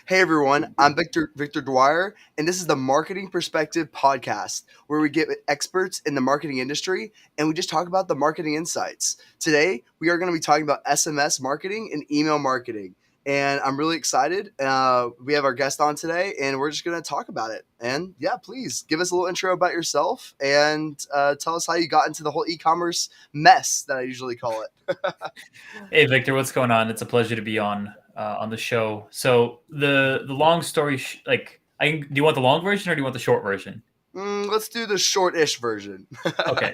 Hey everyone, I'm Victor Dwyer, and this is the Marketing Perspective podcast, where we get experts in the marketing industry and we just talk about the marketing insights. Today, we are going to be talking about SMS marketing and email marketing, and I'm really excited. We have our guest on today, and we're just going to talk about it. And yeah, please give us a little intro about yourself and tell us how you got into the whole e-commerce mess that I usually call it. Hey Victor, what's going on? It's a pleasure to be on the show. So the long story, do you want the long version or do you want the short version? Let's do the short-ish version. Okay.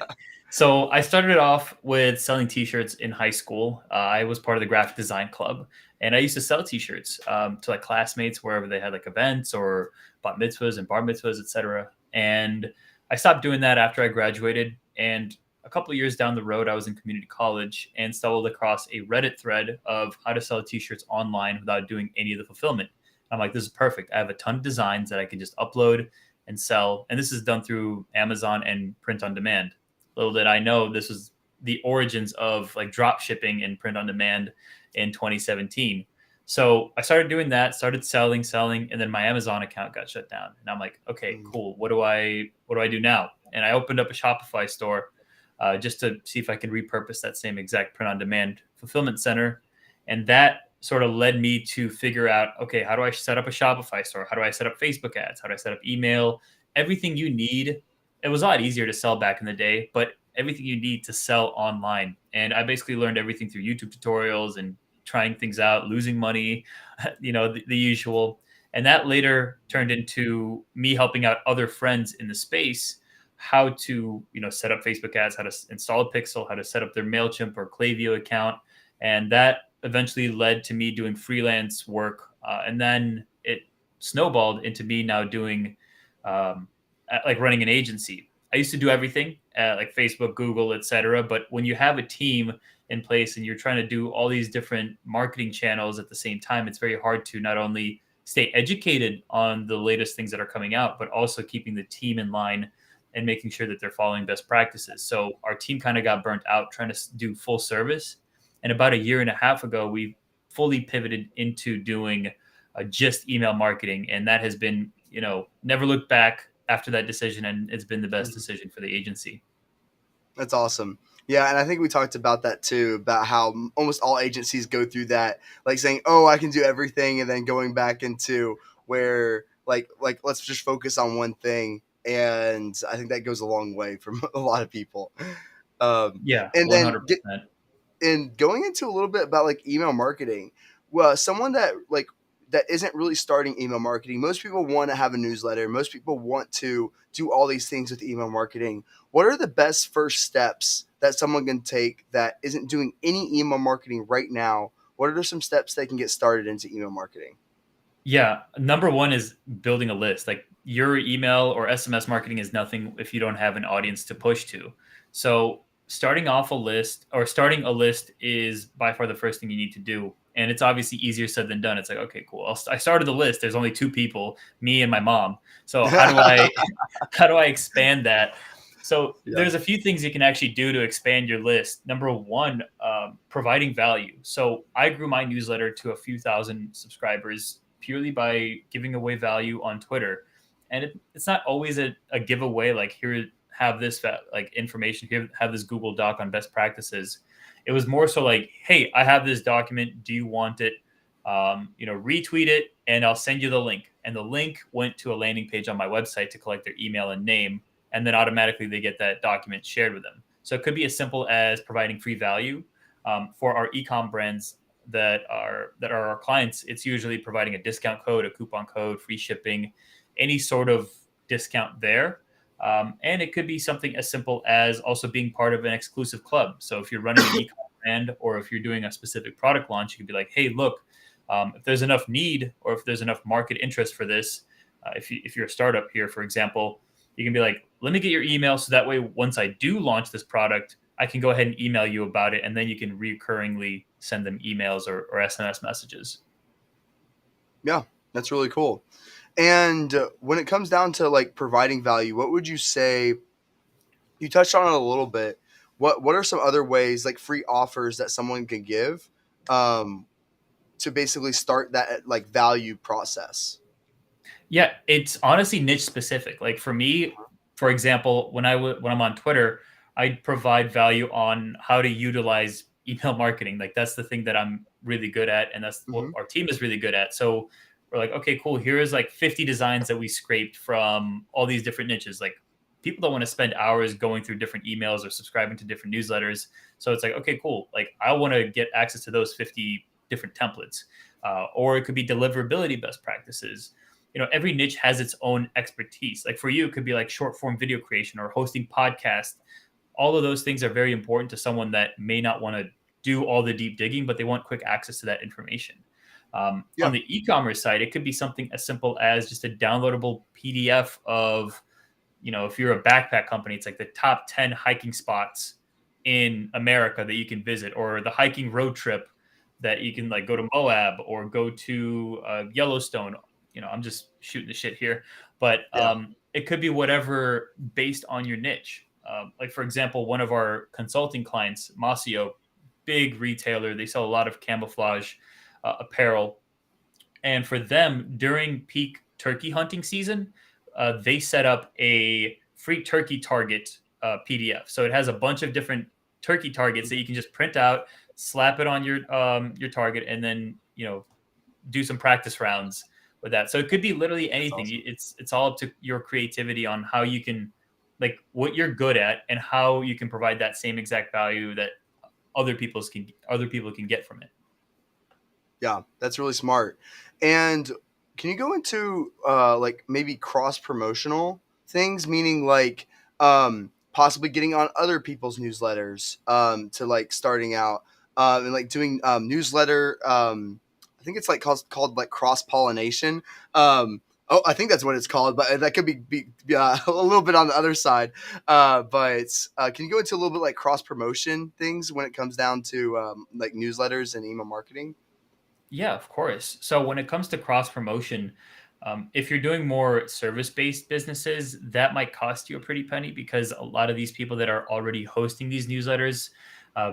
So I started off with selling T-shirts in high school. I was part of the graphic design club, and I used to sell T-shirts to like classmates wherever they had like events or bat mitzvahs and bar mitzvahs, etc. And I stopped doing that after I graduated. And a couple of years down the road, I was in community college and stumbled across a Reddit thread of how to sell T-shirts online without doing any of the fulfillment. I'm like, this is perfect. I have a ton of designs that I can just upload and sell. And this is done through Amazon and print on demand. Little did I know this was the origins of like drop shipping and print on demand in 2017. So I started doing that, started selling, and then my Amazon account got shut down. And I'm like, okay, cool. What do I do now? And I opened up a Shopify store just to see if I could repurpose that same exact print on demand fulfillment center. And that sort of led me to figure out, okay, how do I set up a Shopify store? How do I set up Facebook ads? How do I set up email? Everything you need. It was a lot easier to sell back in the day, but everything you need to sell online. And I basically learned everything through YouTube tutorials and trying things out, losing money, the usual. And that later turned into me helping out other friends in the space how to, set up Facebook ads, how to install a pixel, how to set up their MailChimp or Klaviyo account. And that eventually led to me doing freelance work. And then it snowballed into me now doing um, like running an agency. I used to do everything like Facebook, Google, etc. But when you have a team in place and you're trying to do all these different marketing channels at the same time, it's very hard to not only stay educated on the latest things that are coming out, but also keeping the team in line and making sure that they're following best practices. So our team kind of got burnt out trying to do full service. And about a year and a half ago, we fully pivoted into doing just email marketing. And that has been, never looked back after that decision. And it's been the best decision for the agency. That's awesome. Yeah, and I think we talked about that too, about how almost all agencies go through that, like saying, "Oh, I can do everything," and then going back into where, like let's just focus on one thing. And I think that goes a long way for a lot of people. Yeah, And then 100%. and going into a little bit about like email marketing, well, someone that isn't really starting email marketing, most people want to have a newsletter, most people want to do all these things with email marketing. What are the best first steps that someone can take that isn't doing any email marketing right now? What are some steps they can get started into email marketing? Yeah, number one is building a list. Like your email or SMS marketing is nothing if you don't have an audience to push to. So starting a list is by far the first thing you need to do. And it's obviously easier said than done. It's like, okay, cool. I started the list. There's only two people, me and my mom. So how do I how do I expand that? So Yeah. there's a few things you can actually do to expand your list. Number one, providing value. So I grew my newsletter to a few thousand subscribers purely by giving away value on Twitter. And it's not always a giveaway like here have this like information here, have this Google Doc on best practices. It was more so like, hey, I have this document. Do you want it? Retweet it and I'll send you the link. And the link went to a landing page on my website to collect their email and name. And then automatically they get that document shared with them. So it could be as simple as providing free value for our ecom brands that are our clients. It's usually providing a discount code, a coupon code, free shipping, any sort of discount there. And it could be something as simple as also being part of an exclusive club. So if you're running an e-com brand or if you're doing a specific product launch, you could be like, hey, look, if there's enough need or if there's enough market interest for this, if you're a startup here, for example, you can be like, let me get your email so that way once I do launch this product, I can go ahead and email you about it, and then you can recurringly send them emails or SMS messages. Yeah, that's really cool. And when it comes down to like providing value, what would you say? You touched on it a little bit. What are some other ways, like free offers that someone can give? Um, to basically start that like value process? Yeah, it's honestly niche specific. Like for me, for example, when I'm on Twitter, I provide value on how to utilize email marketing. Like that's the thing that I'm really good at, and that's what Hmm. our team is really good at. So we're like, okay, cool. Here is like 50 designs that we scraped from all these different niches. Like people don't want to spend hours going through different emails or subscribing to different newsletters. So it's like, okay, cool. Like I want to get access to those 50 different templates, or it could be deliverability best practices. Every niche has its own expertise. Like for you, it could be like short form video creation or hosting podcast. All of those things are very important to someone that may not want to do all the deep digging, but they want quick access to that information. On Yeah. the e-commerce side, it could be something as simple as just a downloadable PDF of, if you're a backpack company, it's like the top 10 hiking spots in America that you can visit, or the hiking road trip that you can like go to Moab or go to Yellowstone. I'm just shooting the shit here, but Yeah. it could be whatever based on your niche. Like for example, one of our consulting clients, Masio, big retailer, they sell a lot of camouflage apparel, and for them during peak turkey hunting season, they set up a free turkey target PDF. So it has a bunch of different turkey targets that you can just print out, slap it on your target, and then do some practice rounds with that. So it could be literally That's anything. awesome. It's all up to your creativity on how you can, like, what you're good at and how you can provide that same exact value that other people can get from it. Yeah, that's really smart. And can you go into like maybe cross promotional things, meaning like possibly getting on other people's newsletters to like starting out and like doing newsletter. I think it's like called like cross pollination. Oh, I think that's what it's called, but that could be a little bit on the other side. But can you go into a little bit like cross promotion things when it comes down to like newsletters and email marketing? Yeah, of course. So when it comes to cross promotion, if you're doing more service based businesses, that might cost you a pretty penny because a lot of these people that are already hosting these newsletters,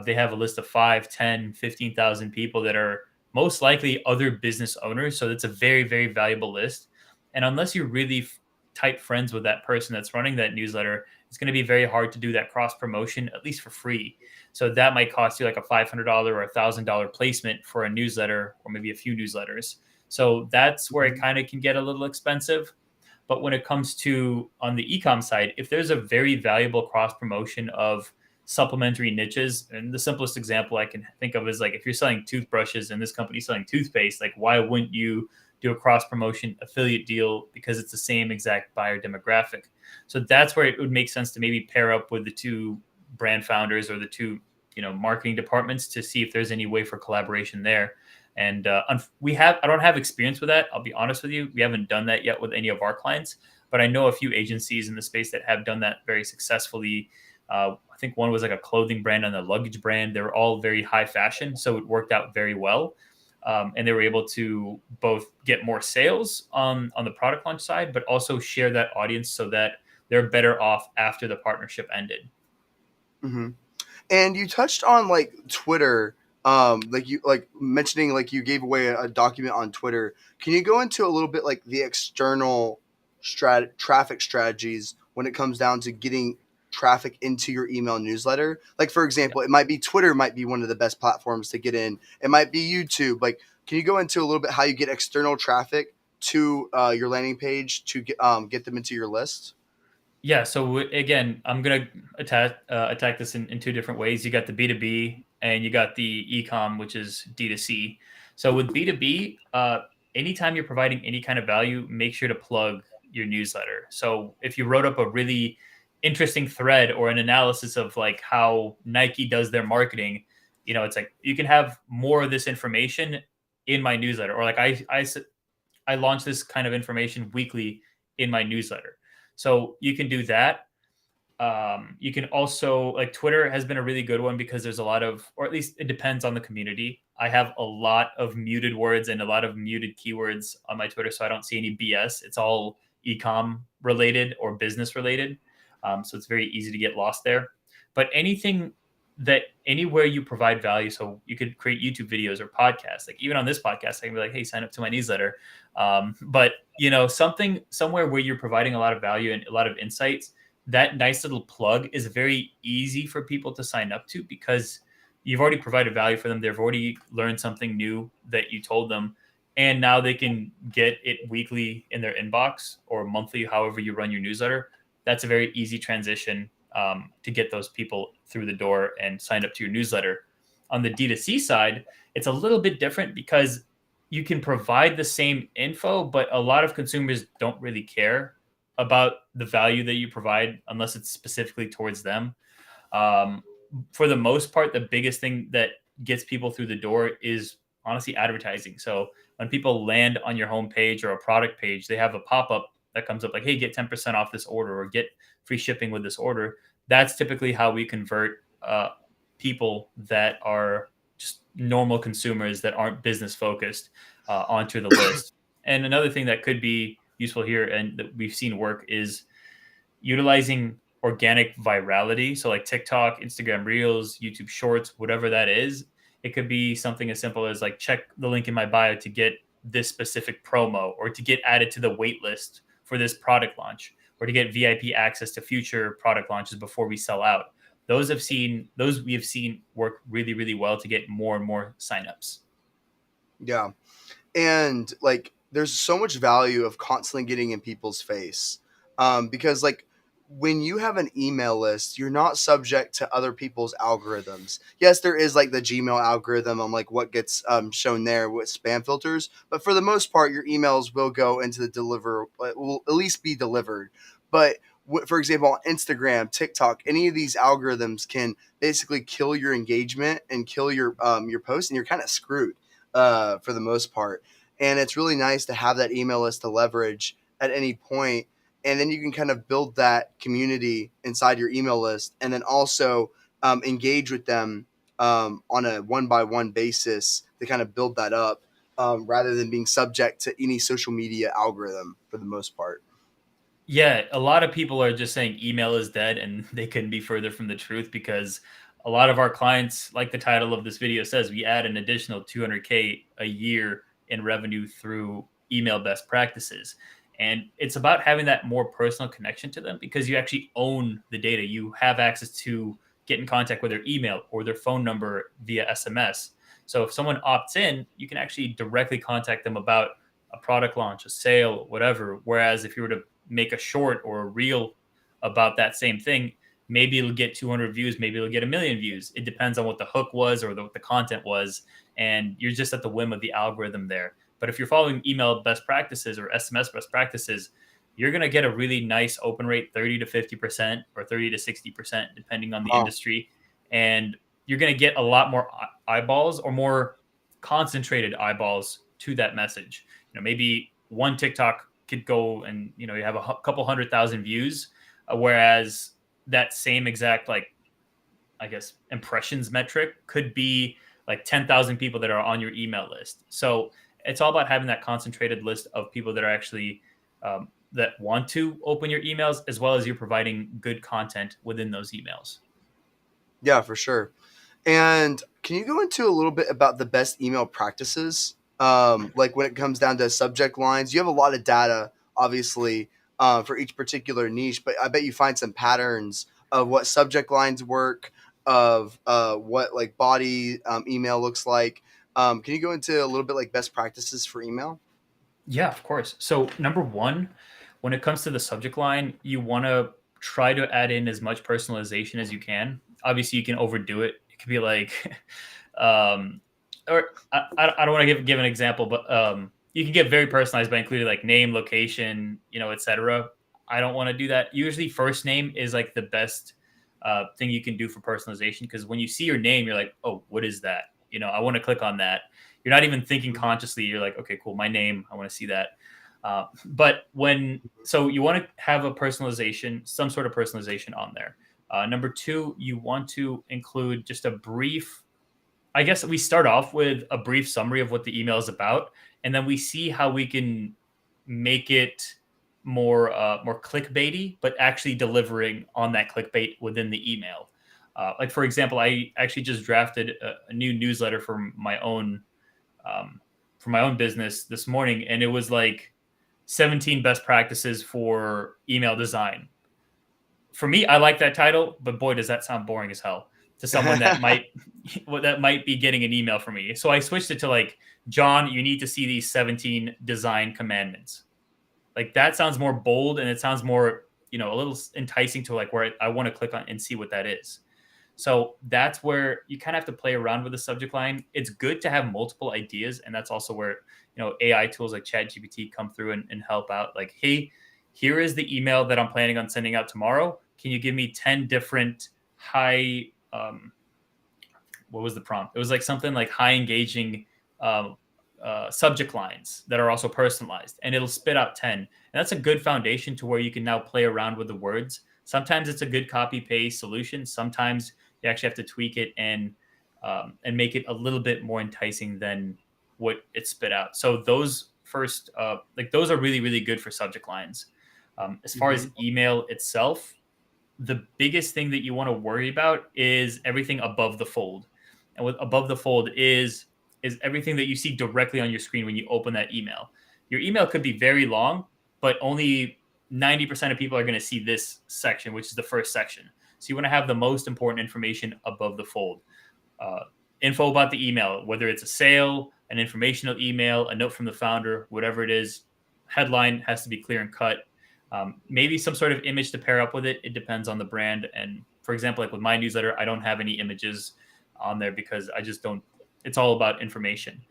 they have a list of 5, 10, 15,000 people that are most likely other business owners. So that's a very, very valuable list. And unless you're really tight friends with that person that's running that newsletter, it's going to be very hard to do that cross promotion, at least for free. So that might cost you like a $500 or $1,000 placement for a newsletter or maybe a few newsletters. So that's where it Mhm. kind of can get a little expensive. But when it comes to on the ecom side, if there's a very valuable cross promotion of supplementary niches, and the simplest example I can think of is like if you're selling toothbrushes and this company's selling toothpaste, like why wouldn't you do a cross promotion affiliate deal because it's the same exact buyer demographic? So that's where it would make sense to maybe pair up with the two brand founders or the two marketing departments to see if there's any way for collaboration there. And I don't have experience with that, I'll be honest with you. We haven't done that yet with any of our clients, but I know a few agencies in the space that have done that very successfully. I think one was like a clothing brand and a luggage brand. They were all very high fashion, so it worked out very well. And they were able to both get more sales on the product launch side, but also share that audience so that they're better off after the partnership ended. Hmm. And you touched on like Twitter, like you like mentioning like you gave away a document on Twitter. Can you go into a little bit like the external traffic strategies when it comes down to getting traffic into your email newsletter? Like for Yeah. example, it might be Twitter might be one of the best platforms to get in. It might be YouTube. Like, can you go into a little bit how you get external traffic to your landing page to get them into your list? Yeah. So again, I'm gonna attack this in two different ways. You got the B2B and you got the e-com, which is D2C. So with B2B, anytime you're providing any kind of value, make sure to plug your newsletter. So if you wrote up a really interesting thread or an analysis of like how Nike does their marketing, it's like you can have more of this information in my newsletter, or like I launch this kind of information weekly in my newsletter. So you can do that. You can also, like, Twitter has been a really good one because there's a lot of, or at least it depends on the community. I have a lot of muted words and a lot of muted keywords on my Twitter, so I don't see any BS. It's all ecom related or business related. So it's very easy to get lost there. But anything that anywhere you provide value, so you could create YouTube videos or podcasts. Like even on this podcast, I can be like, "Hey, sign up to my newsletter." But something somewhere where you're providing a lot of value and a lot of insights, that nice little plug is very easy for people to sign up to because you've already provided value for them. They've already learned something new that you told them, and now they can get it weekly in their inbox or monthly, however you run your newsletter. That's a very easy transition to get those people through the door and signed up to your newsletter. On the D2C side, it's a little bit different because you can provide the same info, but a lot of consumers don't really care about the value that you provide unless it's specifically towards them. Um, for the most part, the biggest thing that gets people through the door is honestly advertising. So when people land on your homepage or a product page, they have a pop up that comes up like, "Hey, get 10% off this order," or "Get free shipping with this order." That's typically how we convert people that are just normal consumers that aren't business focused onto the list. And another thing that could be useful here and that we've seen work is utilizing organic virality. So like TikTok, Instagram Reels, YouTube Shorts, whatever that is. It could be something as simple as like check the link in my bio to get this specific promo or to get added to the wait list for this product launch or to get VIP access to future product launches before we sell out. Those we have seen work really, really well to get more and more signups. Yeah. And like there's so much value of constantly getting in people's face, because like when you have an email list you're not subject to other people's algorithms. Yes, there is like the Gmail algorithm on like what gets shown there with spam filters, but for the most part your emails will go into the deliver, will at least be delivered. But for example, on Instagram, TikTok, any of these algorithms can basically kill your engagement and kill your post, and you're kind of screwed for the most part. And it's really nice to have that email list to leverage at any point. And then you can kind of build that community inside your email list and then also engage with them on a one by one basis to kind of build that up, rather than being subject to any social media algorithm for the most part. Yeah, a lot of people are just saying email is dead, and they couldn't be further from the truth because a lot of our clients, like the title of this video says, we add an additional 200K a year in revenue through email best practices. And it's about having that more personal connection to them because you actually own the data. You have access to get in contact with their email or their phone number via SMS. So if someone opts in, you can actually directly contact them about a product launch, a sale, whatever. Whereas if you were to make a short or a reel about that same thing, maybe it'll get 200 views, maybe it'll get a million views. It depends on what the hook was or what the content was. And you're just at the whim of the algorithm there. But if you're following email best practices or SMS best practices, you're going to get a really nice open rate, 30 to 50% or 30 to 60%, depending on the Wow. industry. And you're going to get a lot more eyeballs or more concentrated eyeballs to that message. Maybe one TikTok could go and you have a couple 100,000 views, whereas that same exact like I guess impressions metric could be like 10,000 people that are on your email list. So it's all about having that concentrated list of people that are actually that want to open your emails, as well as you're providing good content within those emails. Yeah, for sure. And can you go into a little bit about the best email practices? Like when it comes down to subject lines, you have a lot of data, obviously, for each particular niche, but I bet you find some patterns of what subject lines work, of what like body email looks like. Can you go into a little bit like best practices for email? Yeah, of course. So number one, when it comes to the subject line, you want to try to add in as much personalization as you can. Obviously, you can overdo it. It could be like, um, or I don't want to give an example, but you can get very personalized by including like name, location, etc. I don't want to do that. Usually, first name is like the best thing you can do for personalization because when you see your name, you're like, oh, what is that? I want to click on that. You're not even thinking Mhm. consciously. You're like, okay, cool, my name. I want to see that. But so you want to have a personalization, some sort of personalization on there. Number two, you want to include just a brief. I guess we start off with a brief summary of what the email is about, and then we see how we can make it more clickbaity, but actually delivering on that clickbait within the email. Like for example, I actually just drafted a new newsletter um, for my own business this morning, and it was like 17 best practices for email design. For me, I like that title, but boy, does that sound boring as hell to someone that might that might be getting an email from me. So I switched it to like, John, you need to see these 17 design commandments. Like that sounds more bold and it sounds more, a little enticing to like where I want to click on and see what that is. So that's where you kind of have to play around with the subject line. It's good to have multiple ideas, and that's also where AI tools like ChatGPT come through and help out. Like, hey, here is the email that I'm planning on sending out tomorrow. Can you give me 10 different high what was the prompt? It was like something like high engaging um, subject lines that are also personalized, and it'll spit out 10. And that's a good foundation to where you can now play around with the words. Sometimes it's a good copy paste solution. Sometimes you actually have to tweak it and make it a little bit more enticing than what it spit out. So those first, like those are really, really good for subject lines. As far as Mhm. email itself, the biggest thing that you want to worry about is everything above the fold. And what above the fold is everything that you see directly on your screen when you open that email. Your email could be very long, but only 90% of people are going to see this section, which is the first section. So you want to have the most important information above the fold. Uh, Info about the email, whether it's a sale, an informational email, a note from the founder, whatever it is, headline has to be clear and cut. Maybe some sort of image to pair up with it. It depends on the brand. And for example, like with my newsletter, I don't have any images on there because I just don't. It's all about information.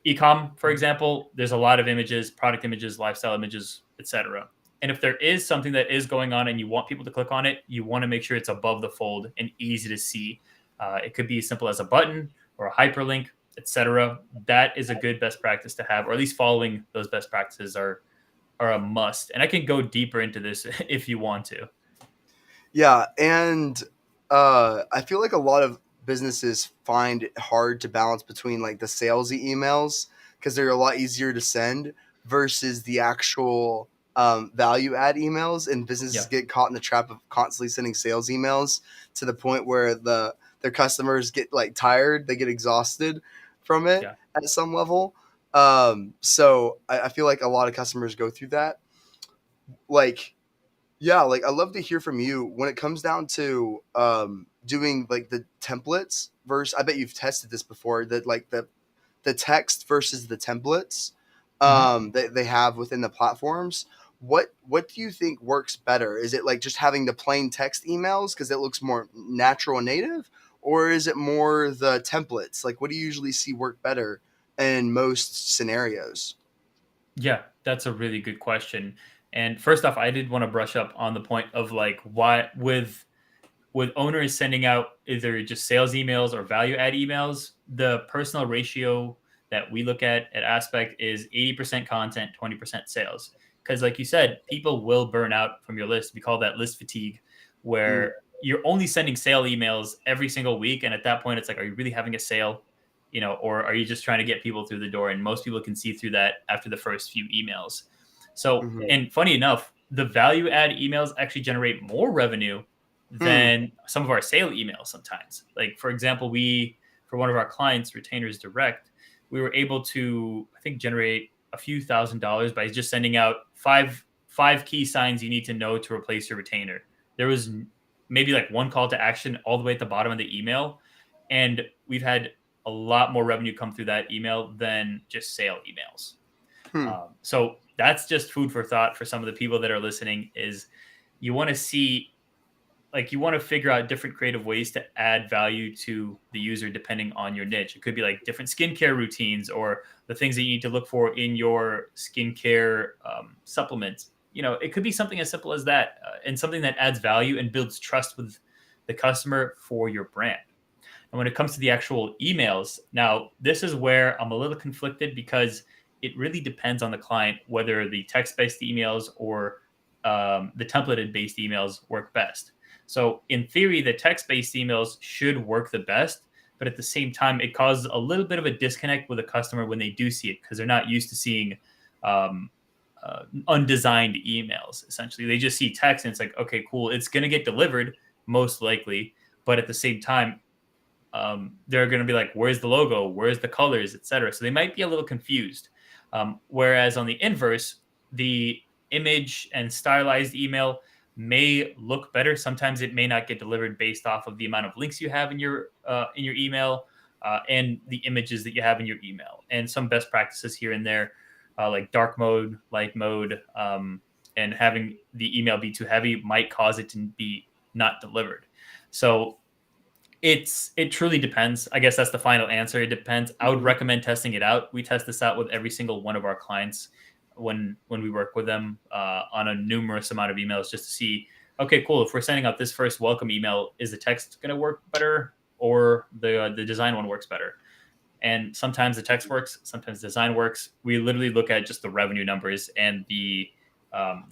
Ecom, for example, there's a lot of images, product images, lifestyle images, etc. And if there is something that is going on and you want people to click on it, you want to make sure it's above the fold and easy to see. It could be as simple as a button or a hyperlink, etc. That is a good best practice to have, or at least following those best practices are a must. And I can go deeper into this if you want to. Yeah, and I feel like a lot of businesses find it hard to balance between like the salesy emails because they're a lot easier to send versus the actual value add emails, and businesses Yeah, get caught in the trap of constantly sending sales emails to the point where their customers get like tired, they get exhausted from it yeah, at some level. So I feel like a lot of customers go through that. Like, yeah, like I love to hear from you when it comes down to doing like the templates versus. I bet you've tested this before. That like the text versus the templates hmm that they have within the platforms. What do you think works better? Is it like just having the plain text emails because it looks more natural and native, or is it more the templates? Like, what do you usually see work better in most scenarios? yeah. That's a really good question. And first off, I did want to brush up on the point of like why with owners sending out either just sales emails or value add emails, the personal ratio that we look at Aspect is 80% content, 20% sales. Because, like you said, people will burn out from your list. We call that list fatigue, Mm, where you're only sending sale emails every single week. And at that point, it's like, are you really having a sale? Or are you just trying to get people through the door? And most people can see through that after the first few emails. So, mhm. and funny enough, the value add emails actually generate more revenue Hmm. than some of our sale emails sometimes. Like for example, for one of our clients, Retainers Direct, we were able to I think generate a few $1,000s by just sending out five key signs you need to know to replace your retainer. There was maybe like one call to action all the way at the bottom of the email, and we've had a lot more revenue come through that email than just sale emails. Hmm. So that's just food for thought for some of the people that are listening. Is you want to see like you want to figure out different creative ways to add value to the user depending on your niche. It could be like different skincare routines or the things that you need to look for in your skincare supplements. It could be something as simple as that, and something that adds value and builds trust with the customer for your brand. And when it comes to the actual emails, now this is where I'm a little conflicted because it really depends on the client whether the text based emails or the templated based emails work best. So, in theory, the text based emails should work the best, but at the same time, it causes a little bit of a disconnect with a customer when they do see it because they're not used to seeing um, undesigned emails. Essentially, they just see text and it's like, okay, cool, it's going to get delivered most likely, but at the same time, they're going to be like, where's the logo? Where's the colors, etc. So they might be a little confused. Whereas on the inverse, the image and stylized email may look better. Sometimes it may not get delivered based off of the amount of links you have in your email and the images that you have in your email, and some best practices here and there, like dark mode, light mode, and having the email be too heavy might cause it to be not delivered. So it truly depends. I guess that's the final answer. It depends. I would Mhm. recommend testing it out. We test this out with every single one of our clients when we work with them on a numerous amount of emails, just to see, okay, cool. If we're sending out this first welcome email, is the text going to work better, or the design one works better? And sometimes the text works, sometimes the design works. We literally look at just the revenue numbers and the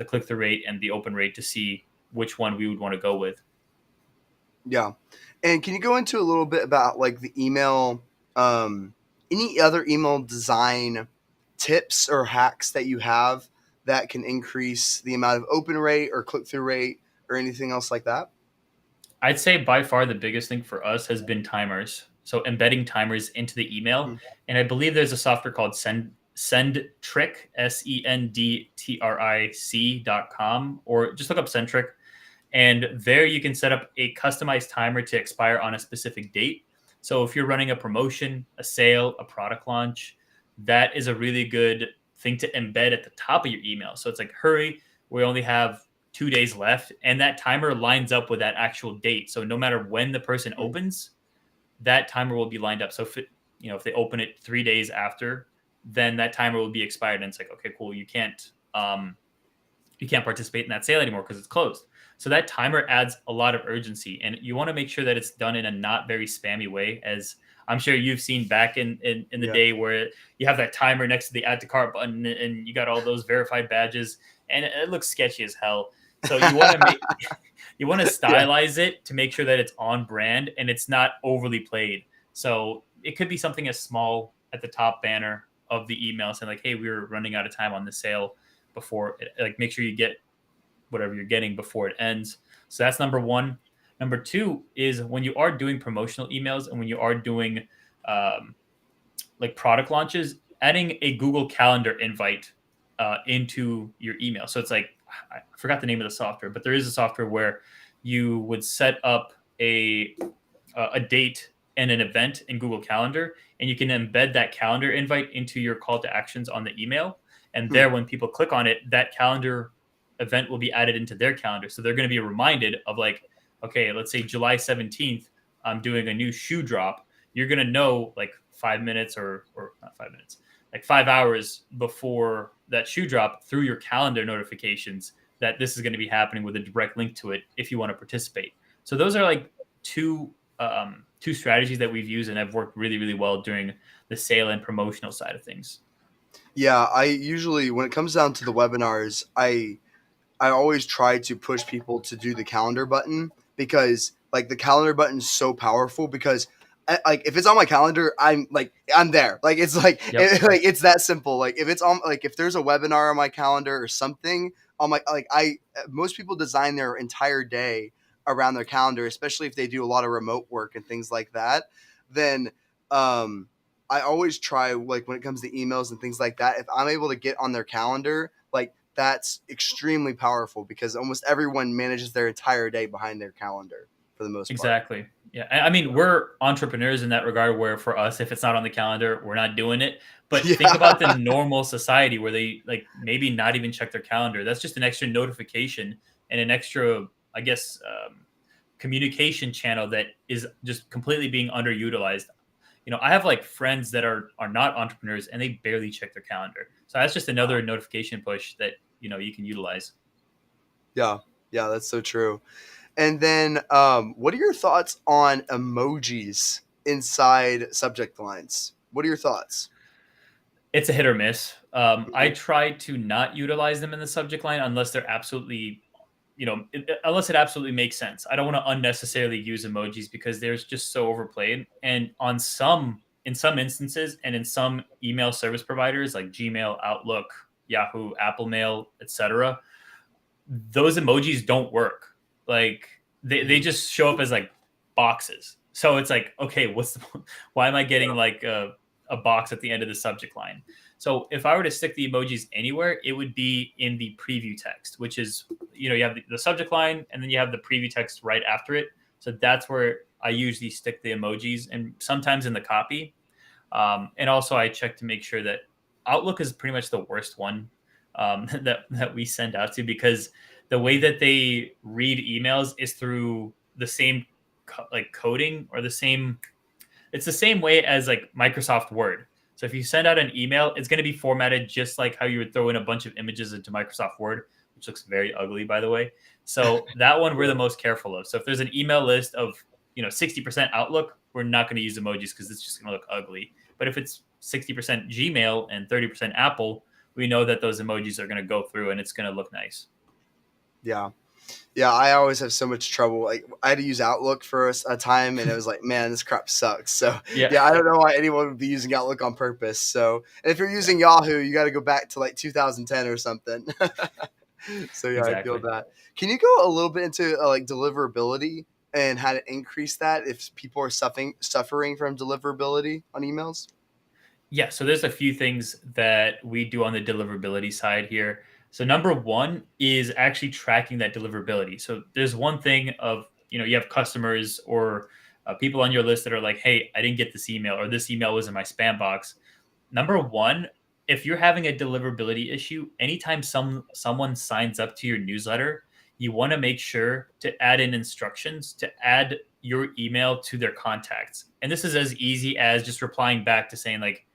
click through rate and the open rate to see which one we would want to go with. Yeah. And can you go into a little bit about like the email, any other email design tips or hacks that you have that can increase the amount of open rate or click through rate or anything else like that? I'd say by far the biggest thing for us has been timers. So embedding timers into the email, Mhm. and I believe there's a software called Sendtrick, SENDTRIC.com, or just look up Sendtrick, and there you can set up a customized timer to expire on a specific date. So if you're running a promotion, a sale, a product launch, that is a really good thing to embed at the top of your email. So it's like, hurry, we only have 2 days left. And that timer lines up with that actual date. So no matter when the person Mhm. opens, that timer will be lined up. So if they open it 3 days after, then that timer will be expired. And it's like, okay, cool. You can't participate in that sale anymore because it's closed. So that timer adds a lot of urgency, and you want to make sure that it's done in a not very spammy way. As I'm sure you've seen back in the Yeah. day where you have that timer next to the add to cart button, and you got all those verified badges, and it looks sketchy as hell. So you want to make you want to Yeah. stylize it to make sure that it's on brand and it's not overly played. So it could be something as small at the top banner of the email saying like, "Hey, we're running out of time on the sale." Before it, like, make sure you get whatever you're getting before it ends. So that's number one. Number two is when you are doing promotional emails and when you are doing um, like product launches, adding a Google Calendar invite into your email. So it's like, I forgot the name of the software, but there is a software where you would set up a date and an event in Google Calendar, and you can embed that calendar invite into your call to actions on the email. And Hmm. there, when people click on it, that calendar event will be added into their calendar. So they're going to be reminded of like, okay, let's say July 17th, I'm doing a new shoe drop. You're going to know like 5 minutes or not 5 minutes, like 5 hours before that shoe drop through your calendar notifications that this is going to be happening with a direct link to it if you want to participate. So those are like two strategies that we've used and have worked really, really well during the sale and promotional side of things. Yeah. I usually, when it comes down to the webinars, I always try to push people to do the calendar button because like the calendar button is so powerful because like if it's on my calendar, I'm there. Like it's like Yep. like it's that simple. Like if it's on like if there's a webinar on my calendar or something on my like I most people design their entire day around their calendar, especially if they do a lot of remote work and things like that. Then um I always try like when it comes to emails and things like that, if I'm able to get on their calendar, like that's extremely powerful because almost everyone manages their entire day behind their calendar for the most part. Exactly. Yeah. I mean, we're entrepreneurs in that regard where for us, if it's not on the calendar, we're not doing it. But think about the Yeah. normal society where they like maybe not even check their calendar. That's just an extra notification and an extra, I guess, communication channel that is just completely being underutilized. I have like friends that are not entrepreneurs and they barely check their calendar. So that's just another notification push that you can utilize. Yeah. Yeah, that's so true. And then what are your thoughts on emojis inside subject lines? What are your thoughts? It's a hit or miss. I Mhm. try to not utilize them in the subject line unless they're absolutely, unless it absolutely makes sense. I don't want to unnecessarily use emojis because they're just so overplayed. And in some instances, and in some email service providers like Gmail, Outlook, Yahoo, Apple Mail, etc., those emojis don't work. Like they Mhm. just show up as like boxes. So it's like, okay, why am I getting Yeah. like a box at the end of the subject line? So if I were to stick the emojis anywhere, it would be in the preview text, which is, you have the subject line and then you have the preview text right after it. So that's where I usually stick the emojis, and sometimes in the copy. And also, I check to make sure that Outlook is pretty much the worst one that we send out to, because the way that they read emails is through the same like coding, or the same. It's the same way as like Microsoft Word. So if you send out an email, it's going to be formatted just like how you would throw in a bunch of images into Microsoft Word, which looks very ugly, by the way. So that one we're Yeah. the most careful of. So if there's an email list of 60% Outlook, we're not going to use emojis because it's just going to look ugly. But if it's 60% Gmail and 30% Apple, we know that those emojis are going to go through and it's going to look nice. Yeah. Yeah, I always have so much trouble. Like I had to use Outlook for a time, and it was like, man, this crap sucks. So Yeah. yeah, I don't know why anyone would be using Outlook on purpose. So, and if you're Yeah. using Yahoo, you got to go back to like 2010 or something. So yeah, I feel Exactly. that. Can you go a little bit into like deliverability and how to increase that if people are suffering from deliverability on emails? Yeah, so there's a few things that we do on the deliverability side here. So number one is actually tracking that deliverability. So there's one thing of, you have customers or people on your list that are like, hey, I didn't get this email, or this email was in my spam box. Number one, if you're having a deliverability issue, anytime someone signs up to your newsletter, you want to make sure to add in instructions to add your email to their contacts. And this is as easy as just replying back to saying like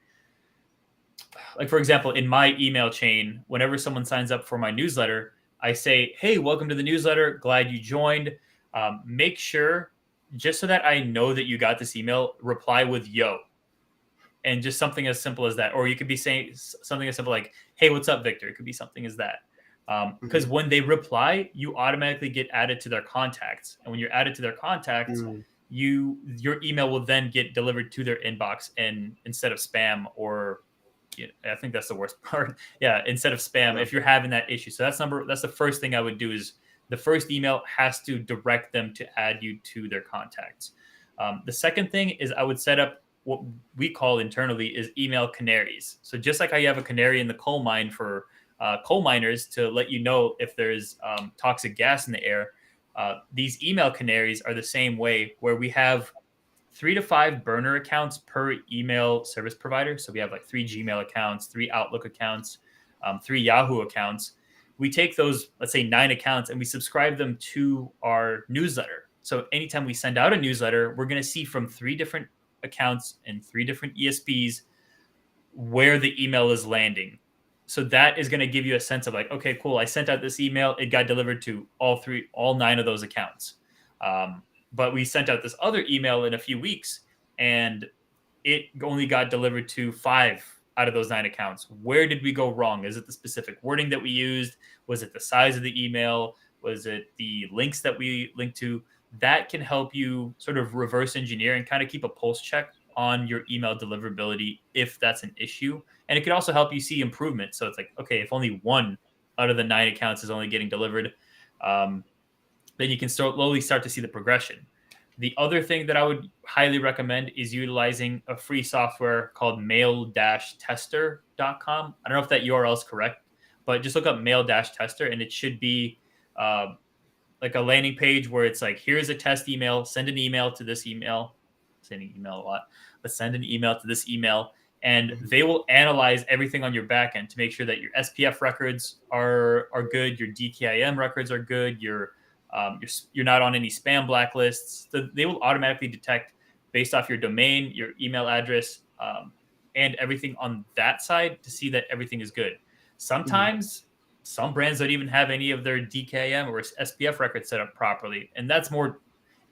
for example, in my email chain, whenever someone signs up for my newsletter, I say, hey, welcome to the newsletter, glad you joined. Make sure, just so that I know that you got this email, reply with yo, and just something as simple as that. Or you could be saying something as simple like, hey, what's up, Victor? It could be something as that. Because Mm-hmm. when they reply, you automatically get added to their contacts, and when you're added to their contacts, Mm-hmm. your email will then get delivered to their inbox, and instead of spam, or I think that's the worst part. Yeah, instead of spam, Yeah. if you're having that issue. So that's the first thing I would do, is the first email has to direct them to add you to their contacts. The second thing is I would set up what we call internally is email canaries. So just like how you have a canary in the coal mine for coal miners to let you know if there's toxic gas in the air, these email canaries are the same way, where we have 3 to 5 burner accounts per email service provider. So we have like 3 Gmail accounts, 3 Outlook accounts, 3 Yahoo accounts. We take those, let's say 9 accounts, and we subscribe them to our newsletter. So anytime we send out a newsletter, we're going to see from 3 different accounts and 3 different ESPs where the email is landing. So that is going to give you a sense of like, okay, cool. I sent out this email. It got delivered to all 9 of those accounts. But we sent out this other email in a few weeks, and it only got delivered to 5 out of those 9 accounts. Where did we go wrong? Is it the specific wording that we used? Was it the size of the email? Was it the links that we linked to? That can help you sort of reverse engineer and kind of keep a pulse check on your email deliverability if that's an issue. And it could also help you see improvement. So it's like, okay, if only 1 out of the 9 accounts is only getting delivered, um, then you can slowly start to see the progression. The other thing that I would highly recommend is utilizing a free software called mail-tester.com. I don't know if that URL is correct, but just look up mail-tester, and it should be uh, like a landing page where it's like, here's a test email, send an email to this email, sending email a lot, but send an email to this email, and Mm-hmm. they will analyze everything on your backend to make sure that your SPF records are good, your DKIM records are good, you're not on any spam blacklists. So they will automatically detect based off your domain, your email address, and everything on that side to see that everything is good. Mm-hmm. Sometimes some brands don't even have any of their DKIM or SPF records set up properly, and that's more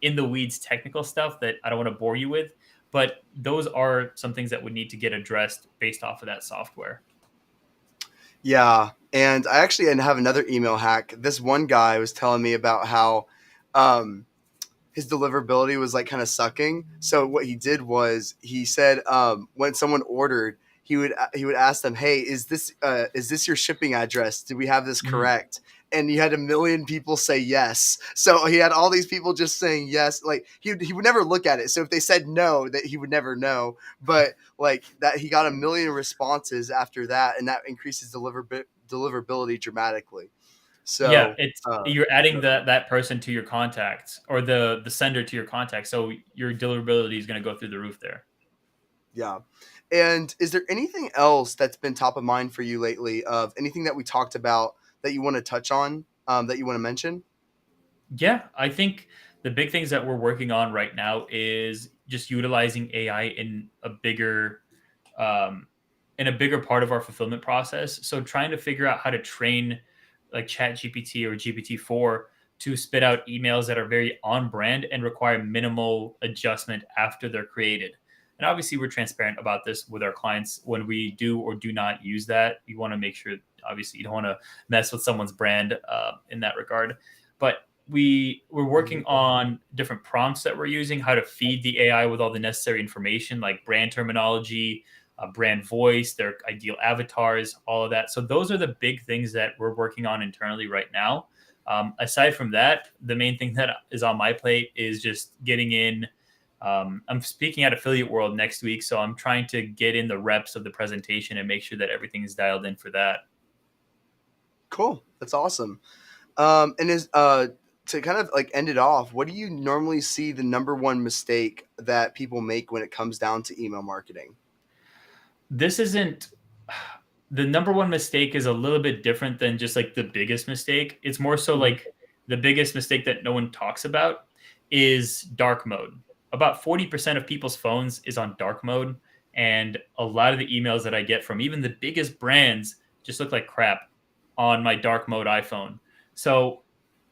in the weeds technical stuff that I don't want to bore you with. But those are some things that would need to get addressed based off of that software. Yeah, and I actually have another email hack. This one guy was telling me about how um, his deliverability was like kind of sucking. So what he did was he said when someone ordered, he would ask them, "Hey, is this your shipping address? Did we have this Mm, correct?" and you had 1 million people say yes. So he had all these people just saying yes. Like he would never look at it. So if they said no, that he would never know. But like that, he got 1 million responses after that, and that increases deliverability dramatically. Yeah, So it's uh, you're adding that person to your contacts or the sender to your contacts, so your deliverability is going to go through the roof there. yeah. And is there anything else that's been top of mind for you lately? Of anything that we talked about that you want to touch on, that you want to mention? Yeah, I think the big things that we're working on right now is just utilizing AI um, in a bigger part of our fulfillment process. So trying to figure out how to train like Chat GPT or GPT-4 to spit out emails that are very on brand and require minimal adjustment after they're created. And obviously, we're transparent about this with our clients when we do or do not use that. You want to make sure, obviously, you don't want to mess with someone's brand in that regard. But we're working on different prompts that we're using, how to feed the AI with all the necessary information like brand terminology, brand voice, their ideal avatars, all of that. So those are the big things that we're working on internally right now. Aside from that, the main thing that is on my plate is just getting in. I'm speaking at Affiliate World next week, so I'm trying to get in the reps of the presentation and make sure that everything is dialed in for that. Cool. That's awesome. And is to kind of like end it off, what do you normally see the number one mistake that people make when it comes down to email marketing? This isn't the number one mistake is a little bit different than just like the biggest mistake. It's more so Mhm. like the biggest mistake that no one talks about is dark mode. About 40% of people's phones is on dark mode. And a lot of the emails that I get from even the biggest brands just look like crap on my dark mode iPhone. So,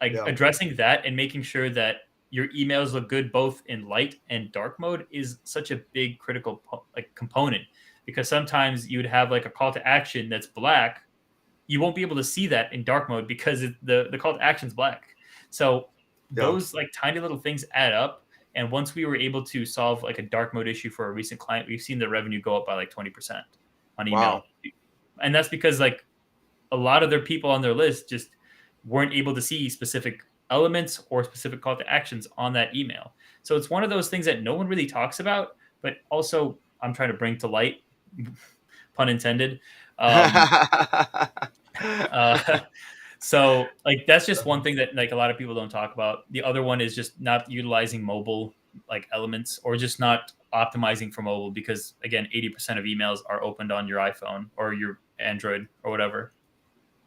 like Yeah. addressing that and making sure that your emails look good both in light and dark mode is such a big critical like component because sometimes you would have like a call to action that's black. You won't be able to see that in dark mode because the call to action is black. So Yeah. those like tiny little things add up. And once we were able to solve like a dark mode issue for a recent client, we've seen the revenue go up by like 20% on Wow. email. And that's because like a lot of their people on their list just weren't able to see specific elements or specific call to actions on that email. So it's one of those things that no one really talks about, but also I'm trying to bring to light, pun intended. Um, uh, so like that's just one thing that like a lot of people don't talk about. The other one is just not utilizing mobile like elements or just not optimizing for mobile because again, 80% of emails are opened on your iPhone or your Android or whatever.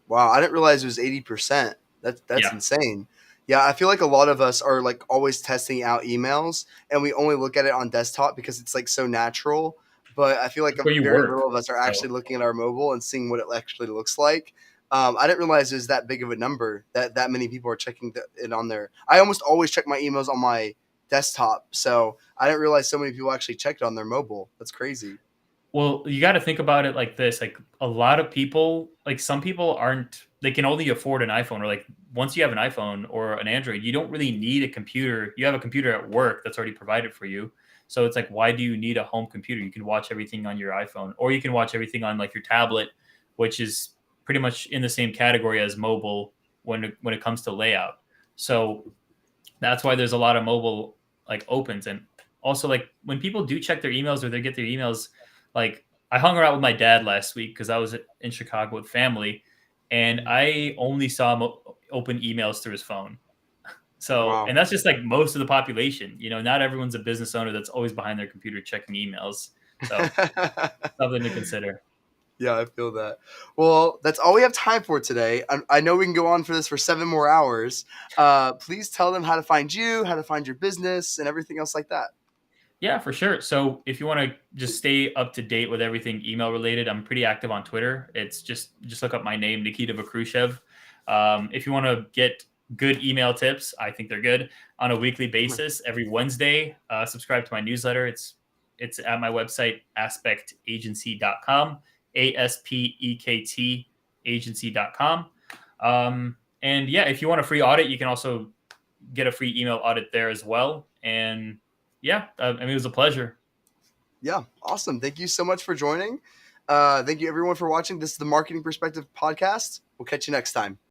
Wow, I didn't realize it was 80%. That's Yeah. insane. Yeah, I feel like a lot of us are like always testing out emails and we only look at it on desktop because it's like so natural. But I feel like That's where you very work. little of us are actually So, looking at our mobile and seeing what it actually looks like. I didn't realize it was that big of a number that many people are checking it on their. I almost always check my emails on my desktop, so I didn't realize so many people actually check it on their mobile. That's crazy. well, you got to think about it like this. Like a lot of people, like some people aren't, they can only afford an iPhone or like once you have an iPhone or an Android, you don't really need a computer. You have a computer at work that's already provided for you. So it's like, why do you need a home computer? You can watch everything on your iPhone or you can watch everything on like your tablet, which is pretty much in the same category as mobile when it comes to layout. So that's why there's a lot of mobile like opens and also like when people do check their emails or they get their emails like I hung around with my dad last week because I was in Chicago with family and I only saw him open emails through his phone. So Wow. and that's just like most of the population, not everyone's a business owner that's always behind their computer checking emails. So something to consider. Yeah, I feel that. Well, that's all we have time for today. I know we can go on for this for 7 more hours. Please tell them how to find you, how to find your business, and everything else like that. Yeah, for sure. So if you want to just stay up to date with everything email related, I'm pretty active on Twitter. It's just look up my name, Nikita Vakhrushev. If you want to get good email tips, I think they're good on a weekly basis every Wednesday. Subscribe to my newsletter. It's at my website aspectagency.com, ASPEKT agency.com. And yeah, if you want a free audit, you can also get a free email audit there as well. And yeah, I mean, it was a pleasure. Yeah, awesome. Thank you so much for joining. Thank you, everyone, for watching. This is the Marketing Perspective Podcast. We'll catch you next time.